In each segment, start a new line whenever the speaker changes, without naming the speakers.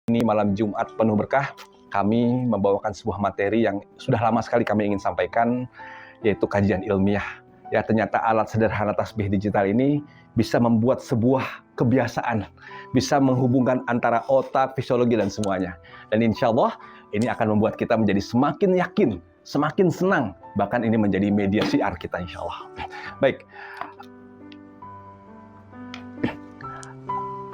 Ini malam Jumat penuh berkah, kami membawakan sebuah materi yang sudah lama sekali kami ingin sampaikan, yaitu kajian ilmiah. Ya, ternyata alat sederhana tasbih digital ini bisa membuat sebuah kebiasaan, bisa menghubungkan antara otak, fisiologi, dan semuanya. Dan insya Allah ini akan membuat kita menjadi semakin yakin, semakin senang, bahkan ini menjadi media syiar kita insya Allah. Baik.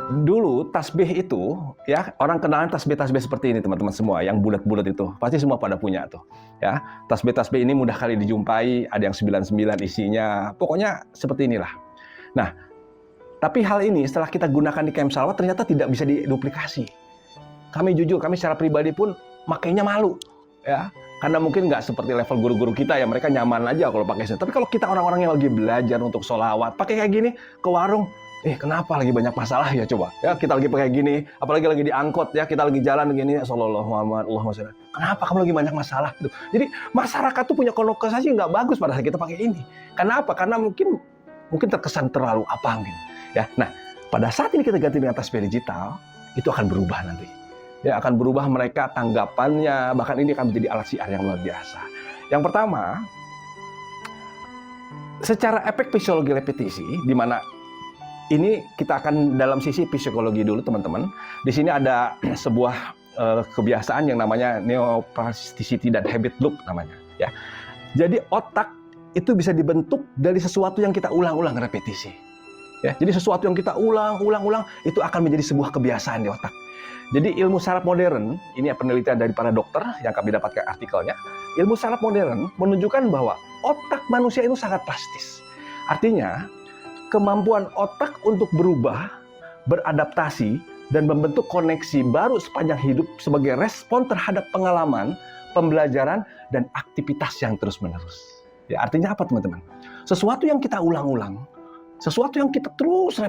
Dulu tasbih itu, ya orang kenalan tasbih-tasbih seperti ini teman-teman semua, yang bulat-bulat itu, pasti semua pada punya tuh. Ya, tasbih-tasbih ini mudah kali dijumpai, ada yang 99 isinya, pokoknya seperti inilah. Nah, tapi hal ini setelah kita gunakan di camp salawat ternyata tidak bisa diduplikasi. Kami jujur, kami secara pribadi pun makainya malu, ya, karena mungkin nggak seperti level guru-guru kita ya, mereka nyaman aja kalau pakai itu. Tapi kalau kita orang-orang yang lagi belajar untuk sholawat, pakai kayak gini ke warung. Kenapa lagi banyak masalah ya coba? Ya kita lagi pakai gini, apalagi lagi diangkut ya, kita lagi jalan begini, sallallahu Muhammad, Allahumma sholli. Kenapa kamu lagi banyak masalah? Gitu. Jadi masyarakat tuh punya konotasi nggak bagus pada saat kita pakai ini. Kenapa? Karena mungkin terkesan terlalu apa gitu. Ya, nah pada saat ini kita ganti dengan tasbih digital, itu akan berubah nanti. Ya akan berubah mereka tanggapannya, bahkan ini akan menjadi alat syiar yang luar biasa. Yang pertama, secara efek fisiologi repetisi, di mana ini kita akan dalam sisi psikologi dulu teman-teman. Di sini ada sebuah kebiasaan yang namanya neuroplasticity dan habit loop namanya. Ya, jadi otak itu bisa dibentuk dari sesuatu yang kita ulang-ulang repetisi. Ya, jadi sesuatu yang kita ulang-ulang itu akan menjadi sebuah kebiasaan di otak. Jadi ilmu saraf modern, ini penelitian dari para dokter yang kami dapatkan artikelnya. Ilmu saraf modern menunjukkan bahwa otak manusia itu sangat plastis. Artinya kemampuan otak untuk berubah, beradaptasi, dan membentuk koneksi baru sepanjang hidup sebagai respon terhadap pengalaman, pembelajaran, dan aktivitas yang terus-menerus. Ya, artinya apa teman-teman? Sesuatu yang kita ulang-ulang, sesuatu yang kita terus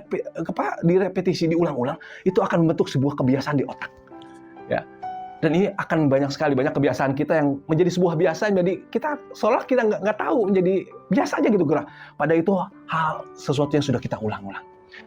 direpetisi, diulang-ulang, itu akan membentuk sebuah kebiasaan di otak. Ya. Dan ini akan banyak kebiasaan kita yang menjadi sebuah biasa, jadi kita seolah kita nggak tahu, menjadi biasa aja gitu gerak. Padahal itu hal sesuatu yang sudah kita ulang-ulang.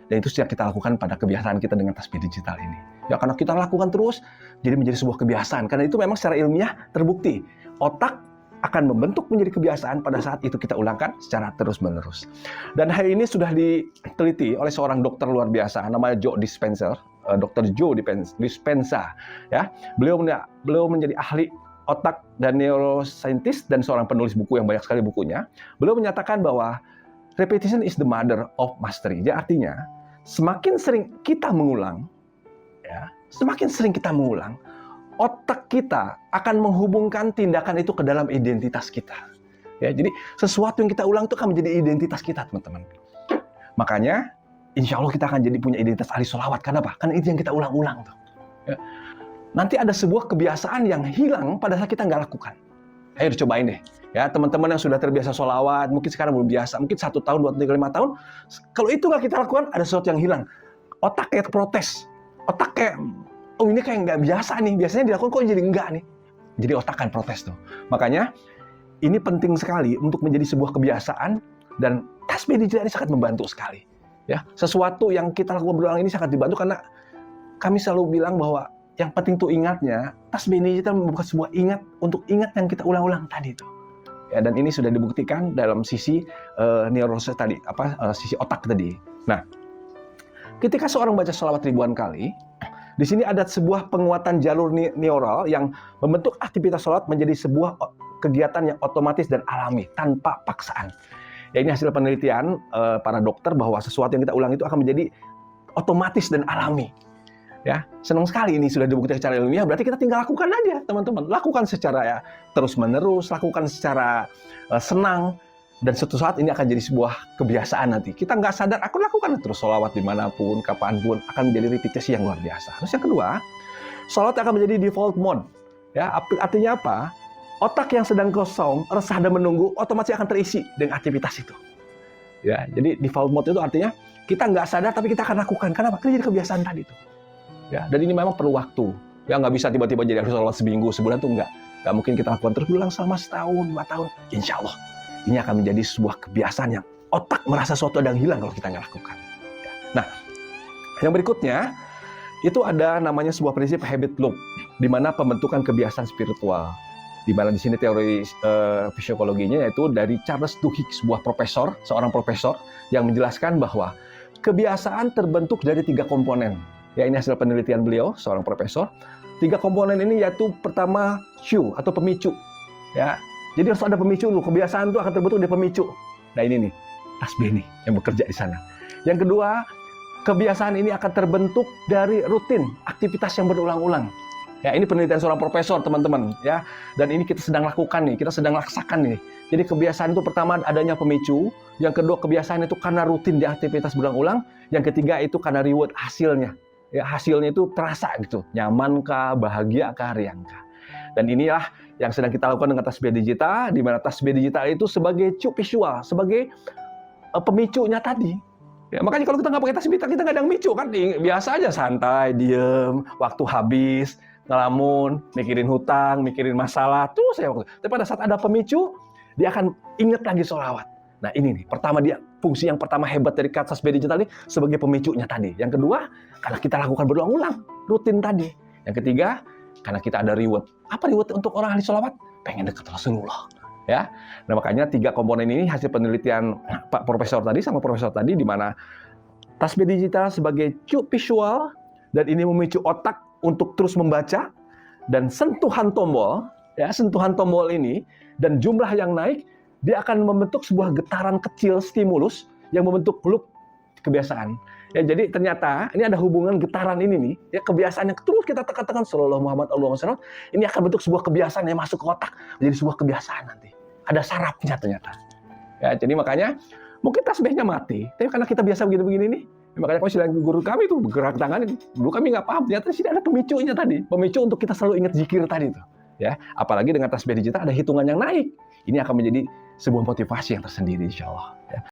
Dan itu sudah kita lakukan pada kebiasaan kita dengan tasbih digital ini. Ya karena kita lakukan terus, jadi menjadi sebuah kebiasaan. Karena itu memang secara ilmiah terbukti. Otak akan membentuk menjadi kebiasaan pada saat itu kita ulangkan secara terus-menerus. Dan hal ini sudah diteliti oleh seorang dokter luar biasa, namanya Joe Dispenza. Dr. Joe Dispenza, ya, beliau menjadi ahli otak dan neuroscientist dan seorang penulis buku yang banyak sekali bukunya. Beliau menyatakan bahwa repetition is the mother of mastery. Jadi artinya semakin sering kita mengulang, ya, otak kita akan menghubungkan tindakan itu ke dalam identitas kita. Ya, jadi sesuatu yang kita ulang itu akan menjadi identitas kita, teman-teman. Makanya insya Allah kita akan jadi punya identitas ahli sholawat. Kenapa? Karena itu yang kita ulang-ulang tuh. Ya. Nanti ada sebuah kebiasaan yang hilang pada saat kita nggak lakukan. Ayo cobain deh. Ya, teman-teman yang sudah terbiasa sholawat, mungkin sekarang belum biasa, mungkin 1 tahun, 2 tahun, 3, 5 tahun. Kalau itu nggak kita lakukan, ada sesuatu yang hilang. Otak kayak protes. Otak kayak, oh ini kayak nggak biasa nih. Biasanya dilakukan kok jadi enggak nih. Jadi otak kan protes tuh. Makanya ini penting sekali untuk menjadi sebuah kebiasaan, dan tasbih digital ini sangat membantu sekali. Ya, sesuatu yang kita lakukan berulang ini sangat dibantu karena kami selalu bilang bahwa yang penting tuh ingatnya, tasbih ini kita membuka sebuah ingat yang kita ulang-ulang tadi itu. Ya, dan ini sudah dibuktikan dalam sisi neuroscience tadi, sisi otak tadi. Nah, ketika seorang baca sholawat ribuan kali, di sini ada sebuah penguatan jalur neural yang membentuk aktivitas sholawat menjadi sebuah kegiatan yang otomatis dan alami tanpa paksaan. Ya, ini hasil penelitian para dokter bahwa sesuatu yang kita ulang itu akan menjadi otomatis dan alami. Ya, senang sekali ini sudah dibuktikan secara ilmiah. Berarti kita tinggal lakukan aja, teman-teman. Lakukan secara terus-menerus, lakukan secara senang, dan suatu saat ini akan jadi sebuah kebiasaan nanti. Kita nggak sadar, aku lakukan terus sholawat dimanapun, kapanpun, akan menjadi repetisi yang luar biasa. Terus yang kedua, sholawat akan menjadi default mode. Ya, artinya apa? Otak yang sedang kosong, resah dan menunggu, otomatis akan terisi dengan aktivitas itu. Ya, jadi default mode itu artinya kita nggak sadar tapi kita akan lakukan. Kenapa? Karena jadi kebiasaan tadi itu. Ya, dan ini memang perlu waktu. Ya, nggak bisa tiba-tiba jadi harus sholat seminggu, sebulan tuh nggak. Nggak mungkin kita lakukan terus berulang selama setahun, 2 tahun. Insya Allah, ini akan menjadi sebuah kebiasaan yang otak merasa sesuatu ada yang hilang kalau kita nggak lakukan. Ya. Nah, yang berikutnya, itu ada namanya sebuah prinsip habit loop, di mana pembentukan kebiasaan spiritual. Di mana di sini teori psikologinya yaitu dari Charles Duhigg, seorang profesor yang menjelaskan bahwa kebiasaan terbentuk dari 3 komponen. Ya, ini hasil penelitian beliau, seorang profesor. 3 komponen ini yaitu pertama cue atau pemicu. Ya, jadi harus ada pemicu dulu. Kebiasaan itu akan terbentuk dari pemicu. Nah ini nih, tasbih nih yang bekerja di sana. Yang kedua, kebiasaan ini akan terbentuk dari rutin, aktivitas yang berulang-ulang. Ya, ini penelitian seorang profesor, teman-teman, ya. Dan ini kita sedang lakukan nih, kita sedang laksakan nih. Jadi kebiasaan itu pertama adanya pemicu, yang kedua kebiasaan itu karena rutin di aktivitas berulang-ulang, yang ketiga itu karena reward hasilnya. Ya, hasilnya itu terasa gitu, nyamankah, bahagiakah, riangkah. Dan inilah yang sedang kita lakukan dengan tasbih digital, di mana tasbih digital itu sebagai cue visual, sebagai pemicunya tadi. Ya, makanya kalau kita nggak pakai tasbih, kita nggak ada yang micu kan, biasa aja santai, diem, waktu habis, ngelamun, mikirin hutang, mikirin masalah, terus ya waktu. Tapi pada saat ada pemicu, dia akan ingat lagi sholawat. Nah ini nih, pertama dia fungsi yang pertama hebat dari tasbih digital ini sebagai pemicunya tadi. Yang kedua, karena kita lakukan berulang-ulang, rutin tadi. Yang ketiga, karena kita ada reward. Apa reward untuk orang ahli sholawat? Pengen dekat Rasulullah. Ya, nah makanya 3 komponen ini hasil penelitian Pak Profesor tadi sama Profesor tadi, di mana tasbih digital sebagai cue visual dan ini memicu otak untuk terus membaca, dan sentuhan tombol, ya sentuhan tombol ini dan jumlah yang naik, dia akan membentuk sebuah getaran kecil stimulus yang membentuk loop kebiasaan. Ya, jadi ternyata ini ada hubungan getaran ini nih, ya kebiasaan yang terus kita tekan-tekan sallallahu Muhammad Allahumma shalli, ini akan bentuk sebuah kebiasaan yang masuk ke otak, menjadi sebuah kebiasaan nanti. Ada sarafnya ternyata. Ya, jadi makanya mungkin tasbihnya mati, tapi karena kita biasa begini-begini nih, makanya kalau silang guru kami itu bergerak tangan, dulu kami nggak paham, ternyata sini ada pemicunya tadi, pemicu untuk kita selalu ingat zikir tadi itu. Ya, apalagi dengan tasbih digital ada hitungan yang naik, ini akan menjadi sebuah motivasi yang tersendiri, insya Allah. Ya.